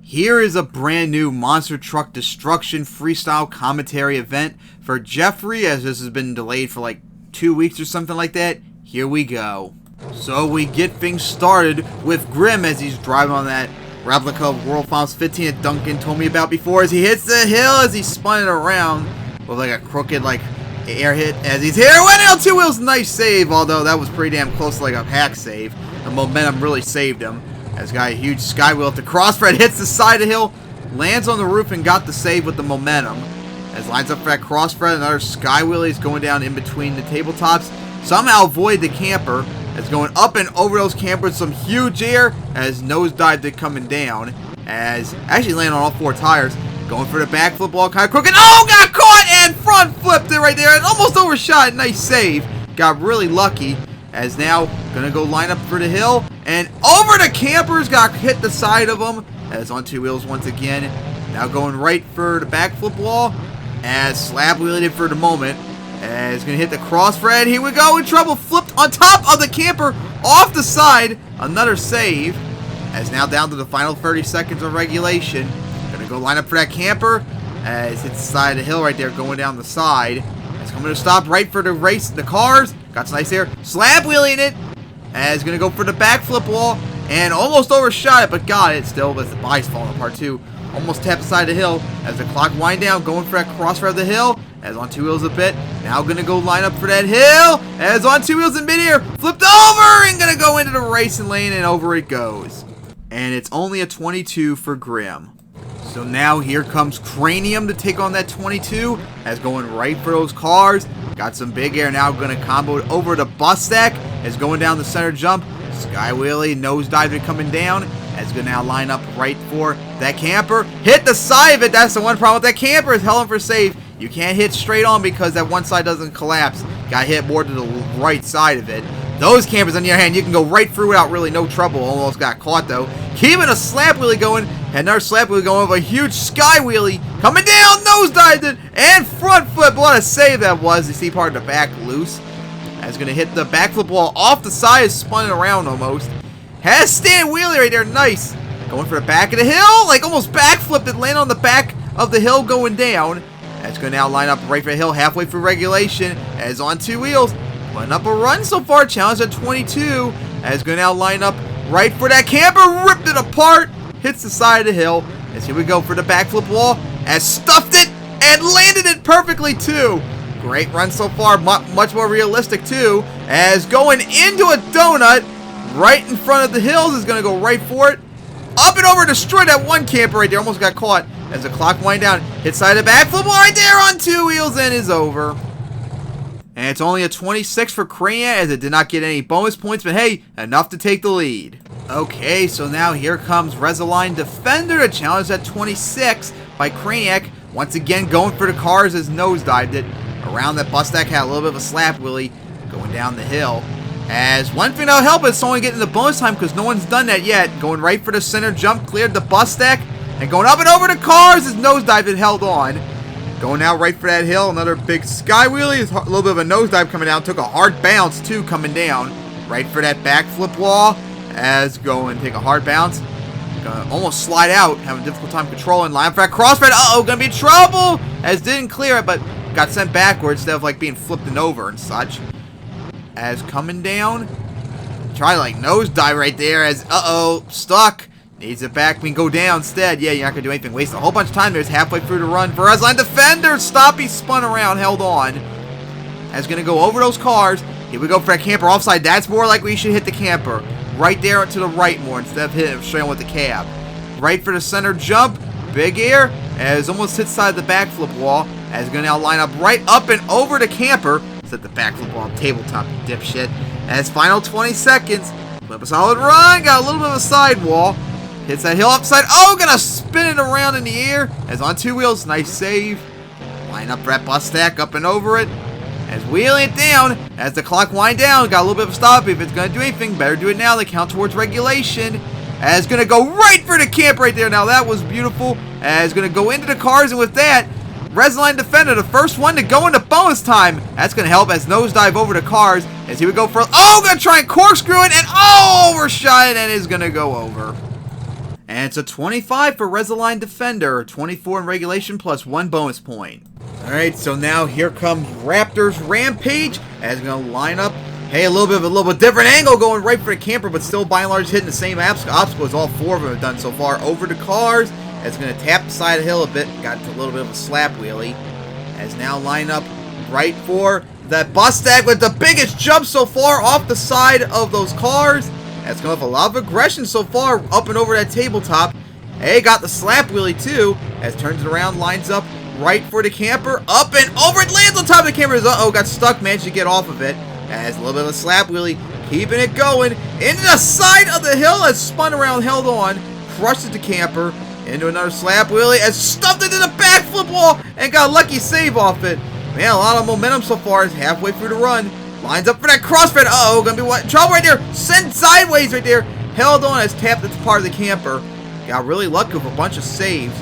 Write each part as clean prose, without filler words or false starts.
Here is a brand new Monster Truck Destruction Freestyle Commentary event for Jeffery, as this has been delayed for like 2 weeks or something like that. Here we go. So we get things started with Grima as he's driving on that replica of World Finals 15 that Duncan told me about before, as he hits the hill as he's spinning around with like a crooked like air hit as he's here. Went on two wheels, nice save, although that was pretty damn close to like a hack save. The momentum really saved him. As got a huge sky wheel at the crossfred, hits the side of the hill, lands on the roof and got the save with the momentum. As lines up for that crossfred, another sky wheel is going down in between the tabletops. Somehow avoid the camper. As going up and over those campers, some huge air as nosedived it coming down. As actually landing on all four tires. Going for the backflip wall, kind of crooked. Oh, got caught and front flipped it right there. And almost overshot. Nice save. Got really lucky. As now gonna go line up for the hill. And over the campers, got hit the side of them. As on two wheels once again. Now going right for the backflip wall. As slap wheeling it for the moment. As gonna hit the crossfred. Here we go, in trouble. Flipped on top of the camper, off the side. Another save. As now down to the final 30 seconds of regulation. Gonna go line up for that camper. As hits the side of the hill right there, going down the side. As coming to stop right for the race, the cars. Got some nice air. Slap wheeling it. As gonna go for the backflip wall. And almost overshot it, but got it still. But the body's falling apart too. Almost tapped the side of the hill. As the clock wind down, going for that crossfred of the hill. As on two wheels a bit. Now gonna go line up for that hill. As on two wheels in midair. Flipped over and gonna go into the racing lane and over it goes. And it's only a 22 for Grim. So now here comes Cranium to take on that 22. As going right for those cars. Got some big air now. Gonna combo it over the bus stack. As going down the center jump. Sky wheelie. Nosedive it coming down. As gonna now line up right for that camper. Hit the side of it. That's the one problem with that camper, is held for save. You can't hit straight on because that one side doesn't collapse. Got hit more to the right side of it. Those campers, on the other hand, you can go right through without really no trouble. Almost got caught though. Keeping a slap wheelie going. And another slap wheelie going with a huge sky wheelie. Coming down, nosedived it. And front flip. What a save that was. You see part of the back loose. That's going to hit the backflip wall off the side. Spun it around almost. Has stand wheelie right there. Nice. Going for the back of the hill. Like almost backflipped it. Landed on the back of the hill going down. That's going to now line up right for the hill halfway through regulation. As on two wheels. Putting up a run so far. Challenge at 22. As going to now line up right for that camper. Ripped it apart. Hits the side of the hill. As here we go for the backflip wall. As stuffed it and landed it perfectly too. Great run so far. Much more realistic too. As going into a donut right in front of the hills. Is going to go right for it. Up and over, destroyed that one camper right there. Almost got caught. As the clock wind down, hits side of the backflip right there on two wheels and is over. And it's only a 26 for Cranium, as it did not get any bonus points, but hey, enough to take the lead. Okay, so now here comes Resa Defender to challenge that 26 by Cranium. Once again going for the cars as nosedived it. Around that bus stack, had a little bit of a slap wheelie going down the hill. As one thing that'll help is only getting the bonus time because no one's done that yet. Going right for the center jump, cleared the bus stack. And going up and over the cars as nosedive it held on. Going out right for that hill. Another big sky wheelie. A little bit of a nosedive coming down. Took a hard bounce too coming down. Right for that backflip wall. As going take a hard bounce. Gonna almost slide out. Having a difficult time controlling. Line for that crossfred. Uh-oh, gonna be in trouble. As didn't clear it, but got sent backwards instead of like being flipped and over and such. As coming down. Try to like nosedive right there as uh-oh, stuck. Needs it back. We can go down instead. Yeah, you're not going to do anything. Waste a whole bunch of time. There's halfway through the run for Resa Defender. Stop. He spun around. Held on. As going to go over those cars. Here we go for that camper offside. That's more like we should hit the camper. Right there to the right more instead of hitting him straight on with the cab. Right for the center jump. Big air. As almost hits side of the backflip wall. As going to now line up right up and over the camper. Set the backflip wall tabletop, you dipshit. As final 20 seconds. Flip a solid run. Got a little bit of a sidewall. Hits that hill upside. Oh, gonna spin it around in the air. As on two wheels. Nice save. Line up for that bus stack up and over it. As wheeling it down. As the clock wind down. Got a little bit of a stop. If it's gonna do anything, better do it now. They count towards regulation. As gonna go right for the camp right there. Now that was beautiful. As gonna go into the cars. And with that, Resa Defender, the first one to go into bonus time. That's gonna help as nosedive over the cars. As here we go for, oh, gonna try and corkscrew it. And oh, overshot it and is gonna go over. And it's a 25 for Resa Defender, 24 in regulation plus 1 bonus point. Alright, so now here comes Raptor's Rampage, as it's going to line up. Hey, a little bit different angle going right for the camper, but still by and large hitting the same obstacle as all 4 of them have done so far. Over to cars, as it's going to tap the side of the hill a bit, got a little bit of a slap wheelie. As now line up right for that bus stack with the biggest jump so far off the side of those cars. That's going with a lot of aggression so far up and over that tabletop. Hey, got the slap wheelie too. As turns it around, lines up right for the camper. Up and over, it lands on top of the camper. Uh-oh, got stuck, managed to get off of it. As a little bit of a slap wheelie, keeping it going. Into the side of the hill, as spun around, held on. Crushes the camper. Into another slap wheelie, as stuffed it in the backflip wall and got a lucky save off it. Man, a lot of momentum so far. Is halfway through the run. Lines up for that crossfit. Uh-oh, gonna be what? Trouble right there. Sent sideways right there. Held on as tapped its part of the camper. Got really lucky with a bunch of saves.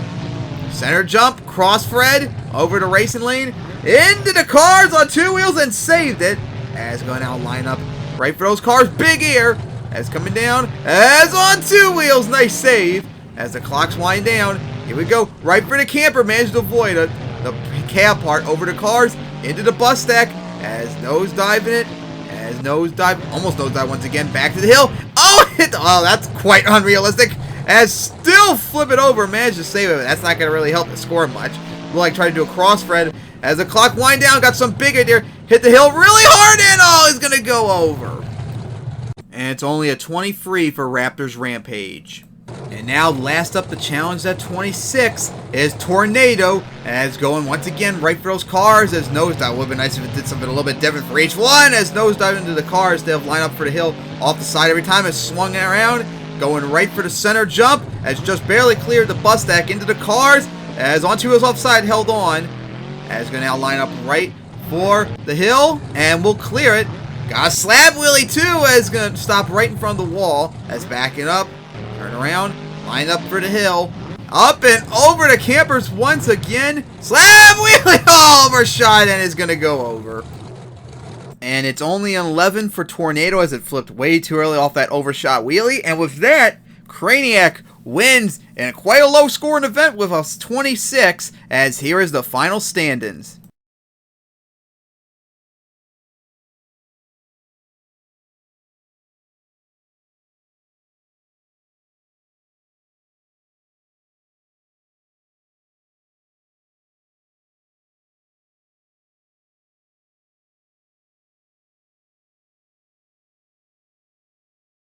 Center jump, cross thread, over the racing lane. Into the cars on 2 wheels and saved it. As going out line up right for those cars. Big air. As coming down. As on 2 wheels. Nice save. As the clock's wind down. Here we go. Right for the camper. Managed to avoid it. The cab part over the cars. Into the bus stack. As nosediving it. As nosedive. Almost nosedive once again. Back to the hill. Oh, oh, that's quite unrealistic. As still flip it over. Managed to save it. That's not going to really help the score much. Look like trying to do a cross thread. As the clock wind down. Got some bigger there. Hit the hill really hard. And oh, it's going to go over. And it's only a 23 for Raptor's Rampage. And now, last up the challenge at 26 is Tornado, as going once again right for those cars as nosedive. Would have been nice if it did something a little bit different for each one, as nosedive into the cars. They'll line up for the hill off the side every time. As swung around, going right for the center jump, as just barely cleared the bus stack into the cars, as on 2 wheels offside, held on, as going to now line up right for the hill, and will clear it. Got a slab wheelie too, as going to stop right in front of the wall, as backing up. Turn around, line up for the hill. Up and over the campers once again. Slab wheelie! Oh, overshot, and is going to go over. And it's only an 11 for Tornado, as it flipped way too early off that overshot wheelie. And with that, Cranium wins, and quite a low scoring event with us 26, as here is the final standings.